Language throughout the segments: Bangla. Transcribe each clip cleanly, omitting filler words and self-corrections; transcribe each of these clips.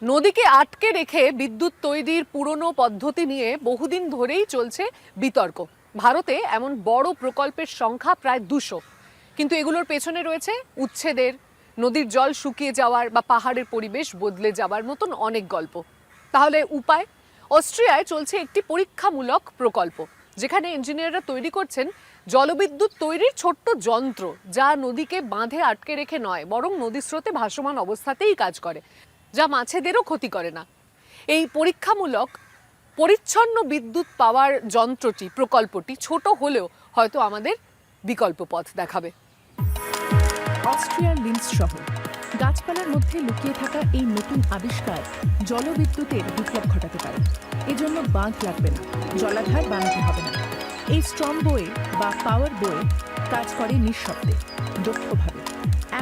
নদীকে আটকে রেখে বিদ্যুৎ তৈরির পুরনো পদ্ধতি নিয়ে বহুদিন ধরেই চলছে বিতর্ক। ভারতে এমন বড় প্রকল্পের সংখ্যা প্রায় 200, কিন্তু এগুলোর পেছনে রয়েছে উচ্ছেদের, নদীর জল শুকিয়ে যাওয়ার বা পাহাড়ের পরিবেশ বদলে যাওয়ার মতন অনেক গল্প। তাহলে উপায়? অস্ট্রিয়ায় চলছে একটি পরীক্ষামূলক প্রকল্প, যেখানে ইঞ্জিনিয়াররা তৈরি করছেন জলবিদ্যুৎ তৈরির ছোট্ট যন্ত্র, যা নদীকে বাঁধে আটকে রেখে নয়, বরং নদী স্রোতে ভাসমান অবস্থাতেই কাজ করে, যা মাছেদেরও ক্ষতি করে না। এই পরীক্ষামূলক পরিচ্ছন্ন বিদ্যুৎ পাওয়ার যন্ত্রটি, প্রকল্পটি ছোট হলেও হয়তো আমাদের বিকল্প পথ দেখাবে। অস্ট্রিয়ার লিন্স শহর, গাছপালার মধ্যে লুকিয়ে থাকা এই নতুন আবিষ্কার জলবিদ্যুতের বিপ্লব ঘটাতে পারে। এজন্য বাঁধ লাগবে না, জলাধার বানাতে হবে না। এই স্ট্রম বয়ে বা পাওয়ার বয়ে কাজ করে নিঃশব্দে, দক্ষভাবে,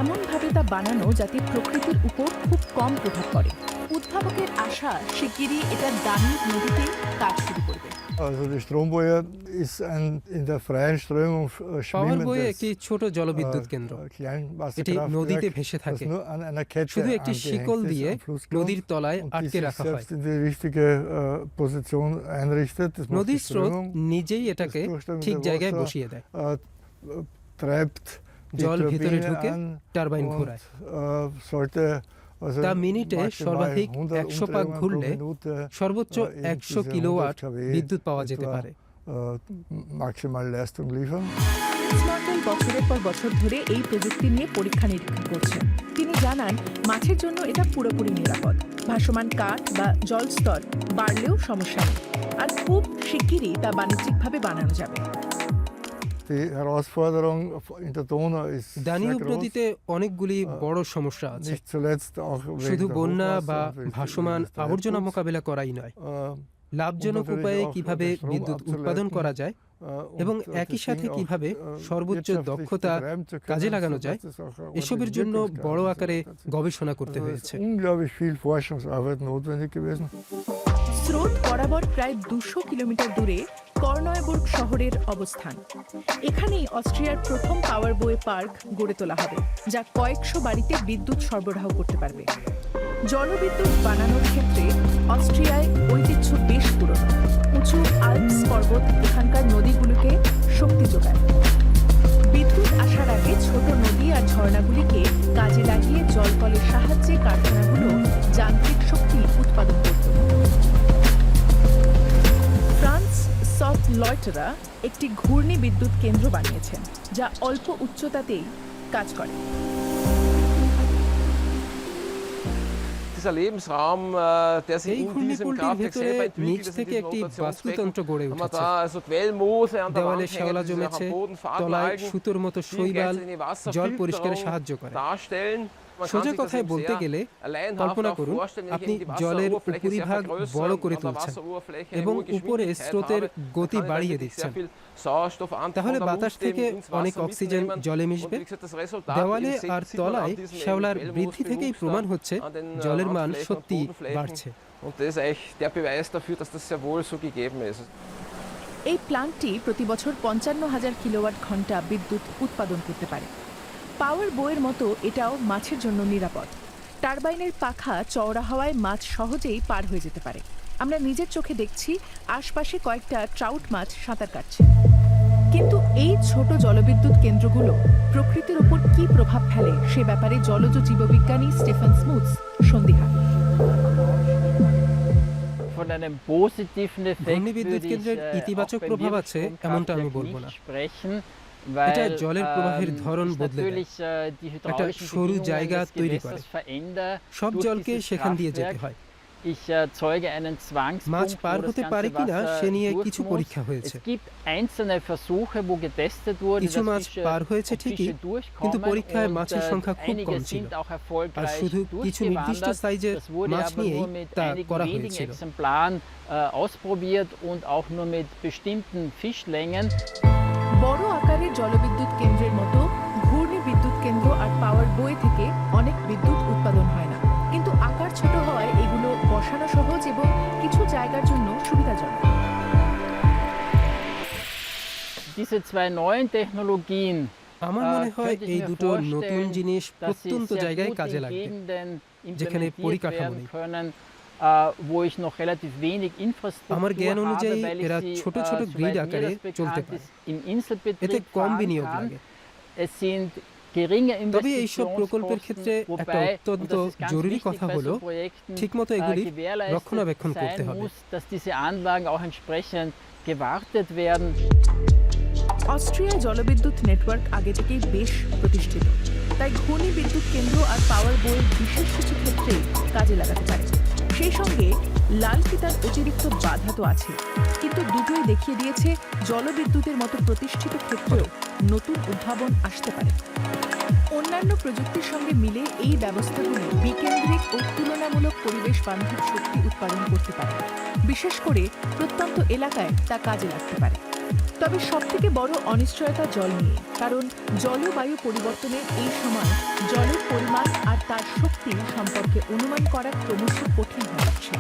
এমনভাবে তা বানানো যাতে প্রকৃতির উপর খুব কম প্রভাব পড়ে। উদ্ভাবকের আশা শিগগিরই এটা দামি নদীতে কাজ শুরু করবে। Also die Stromboje ist in der freien Strömung পাওয়ার বয়ে schwimmendes একটি ছোট জলবিদ্যুৎ কেন্দ্র। এটি নদীতে ভেসে থাকে, শুধু একটি শিকল দিয়ে নদীর তলায় আটকে রাখা হয়। নদীর স্রোত নিজেই এটাকে ঠিক জায়গায় বসিয়ে দেয়। জল ভিতরে ঢুকে টারবাইন ঘোরায়। তা মিনিটে সর্বাধিক 100 পাক ঘুরলে সর্বোচ্চ 100 কিলোওয়াট বিদ্যুৎ পাওয়া যেতে পারে। স্মার্টেল বছরের পর বছর ধরে এই প্রযুক্তি নিয়ে পরীক্ষা নিরীক্ষা করছেন। তিনি জানান, মাছের জন্য এটা পুরোপুরি নিরাপদ। ভাসমান কাঠ বা জলস্তর বাড়লেও সমস্যা নেই, আর খুব শিগগিরই তা বাণিজ্যিকভাবে বানানো যাবে। দানিউব নদীতে অনেকগুলি বড় সমস্যা আছে। শুধু বন্যা বা ভাসমান আবর্জনা মোকাবিলা করাই নয়, লাভজনক উপায়ে কিভাবে বিদ্যুৎ উৎপাদন করা যায় এবং একই সাথে কিভাবে সর্বোচ্চ দক্ষতা কাজে লাগানো যায়, এসবের জন্য বড় আকারে গবেষণা করতে হয়েছে। স্রোত বরাবর প্রায় 200 কিলোমিটার দূরে কর্নয়বুর্গ শহরের অবস্থান। এখানেই অস্ট্রিয়ার প্রথম পাওয়ার বয়ে পার্ক গড়ে তোলা হবে, যা কয়েকশো বাড়িতে বিদ্যুৎ সরবরাহ করতে পারবে। জলবিদ্যুৎ বানানোর ক্ষেত্রে অস্ট্রিয়ায় ঐতিহ্য বেশ পুরনো। উঁচু আল্পস পর্বত এখানকার নদীগুলোকে শক্তি যোগায়। বিদ্যুৎ আসার আগে ছোট নদী আর ঝর্ণাগুলিকে কাজে লাগিয়ে জলকলের সাহায্যে কারখানাগুলো যান্ত্রিক শক্তি উৎপাদন করত। ফ্রান্স সফট লয়টেরা একটি ঘূর্ণি বিদ্যুৎ কেন্দ্র বানিয়েছেন, যা অল্প উচ্চতাতেই কাজ করে। এই ঘূর্ণিপুলটির ভেতরে নিচ থেকে একটি বাস্তুতন্ত্র গড়ে উঠেছে। দেওয়ালে শ্যাওলা জমেছে, তলায় সুতোর মতো শৈবাল জল পরিষ্কারে সাহায্য করে। সোজা কথায় বলতে গেলে, কল্পনা করুন আপনি জলের উপরিভাগ বড় করে তুলছেন এবং উপরে স্রোতের গতি বাড়িয়ে দিচ্ছেন। তাহলে বাতাস থেকে অনেক অক্সিজেন জলে মিশবে। দেওয়ালে আর তলায় শ্যাওলার বৃদ্ধি থেকেই প্রমাণ হচ্ছে জলের মান সত্যি বাড়ছে। এই প্ল্যান্টটি প্রতি বছর 55,000 কিলোওয়াট ঘন্টা বিদ্যুৎ উৎপাদন করতে পারে। পাওয়ার বয়ের মতো এটাও মাছের জন্য নিরাপদ। টারবাইনের পাখা চওড়া হওয়ায় মাছ সহজেই পার হয়ে যেতে পারে। আমরা নিজের চোখে দেখছি আশপাশে কয়েকটা ট্রাউট মাছ সাঁতার কাটছে। কিন্তু এই ছোট জলবিদ্যুৎ কেন্দ্রগুলো প্রকৃতির উপর কি প্রভাব ফেলে সে ব্যাপারে জলজ জীববিজ্ঞানী স্টেফান স্মুথস সন্দিহান। ঘূর্ণিবিদ্যুৎ কেন্দ্রের ইতিবাচক প্রভাব আছে এমনটা আমি বলবো না। এটা জলের প্রবাহের ধরন বদলে দেয়, একটা সরু জায়গা তৈরি করে। সব জলকে সেখান দিয়ে যেতে হয়। মাছ পার হতে পারে কিনা সে নিয়ে কিছু পরীক্ষা হয়েছে। কিছু মাছ পার হয়েছে ঠিকই, কিন্তু পরীক্ষায় মাছের সংখ্যা খুব কম ছিল, আর শুধু কিছু নির্দিষ্ট সাইজের মাছ নিয়েই তা করা হয়েছিল। বড় আকারের জলবিদ্যুৎ কেন্দ্রের মতো ঘূর্ণি বিদ্যুৎ কেন্দ্র আর পাওয়ার বয়ে থেকে অনেক বিদ্যুৎ উৎপাদন হয় না, কিন্তু আকার ছোট হওয়ায় এগুলো বসানো সহজ এবং কিছু জায়গার জন্য সুবিধাজনক। আমার মনে হয় এই দুটো নতুন জিনিস প্রত্যন্ত জায়গায় কাজে লাগবে। যেখানে পরিকাঠামো নেই। wo ich noch relativ wenig আমার Infrastruktur জ্ঞান অনুযায়ী habe, weil এরা ich sie, ছোট ছোট গ্রিড soweit mir আকারে das চলতে bekannt পারে। ist, im এতে Inselbetrieb কম fahren বিনিয়োগ kann. লাগে। Es sind geringe তবে এইসব প্রকল্পের ক্ষেত্রে Investitionskosten, একটা wobei, und অত্যন্ত das ist ganz জরুরি wichtig কথা bei হলো so Projekten, ঠিকমতো এগুলির gewährleistet রক্ষণাবেক্ষণ করতে sein হবে। muss, dass diese Anlagen auch entsprechend gewartet werden. অস্ট্রিয়ায় জলবিদ্যুৎ নেটওয়ার্ক আগে থেকেই বেশ প্রতিষ্ঠিত, তাই ঘূর্ণি বিদ্যুৎ কেন্দ্র আর পাওয়ার বইয়ের বিশেষ কিছু ক্ষেত্রে কাজে লাগাতে পারে। সেই সঙ্গে লাল ফিতার অতিরিক্ত বাধা তো আছে, কিন্তু দুটোই দেখিয়ে দিয়েছে জলবিদ্যুতের মতো প্রতিষ্ঠিত ক্ষেত্রেও নতুন উদ্ভাবন আসতে পারে। অন্যান্য প্রযুক্তির সঙ্গে মিলে এই ব্যবস্থাগুলি বিকেন্দ্রিক ও তুলনামূলক পরিবেশ বান্ধব শক্তি উৎপাদন করতে পারে। বিশেষ করে প্রত্যন্ত এলাকায় তা কাজে লাগতে পারে। তবে সবথেকে বড় অনিশ্চয়তা জল নিয়ে, কারণ জলবায়ু পরিবর্তনের এই সময় জলের পরিমাণ আর তার শক্তি সম্পর্কে অনুমান করা ক্রমশ কঠিন হয়ে যাচ্ছে।